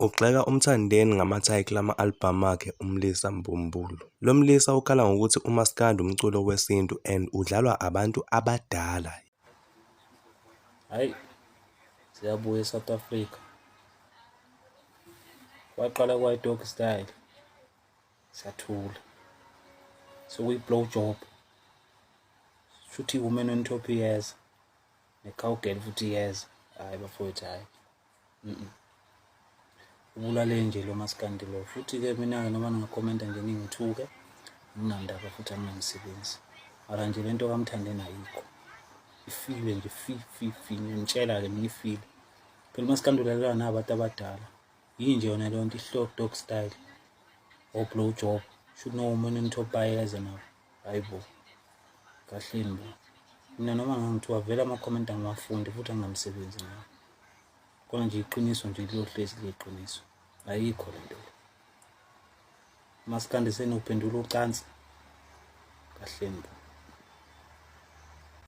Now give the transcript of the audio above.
Ugxeka umthandeni ngamathayikili ama-albhamu akhe uMlisa Mbumbulu. Lo Mlisa ukhala ngokuthi umaskandi umculo wesintu and udlalwa abantu abadala. Hayi, siyabuya eSouth Africa. Waqala kwa-dog style. Sathula. Sokuyi-blow job. Shuthi women on top years. Ne-cowgirl futhi years. Hayi bafowethu hayi. Ubulale nje lo maskandi lo. Futhi-ke mina-ke noma ningakhomenta nje ningithuke. Nginandaba futhi anginamsebenzi. Mara nje lento kaMthandeni ayikho. Ifile nje fi. Ngiyamtshela-ke mina ifile. Phela umaskandi ulalelwa nabantu abadala. Yinje yona leyo nto ihloko dog style. O-blow job. Should know women on top bayeza nabo. Hayi bo. Kahleni bo. Mina noma ngangithiwa vele ama-comment angiwafundi futhi anginamsebenzi nawo. Kona nje iqiniso nje liyohlezi liyiqiniso. Ayikho lento. Umaskandi senuphendula ucansi. Kahleni bo.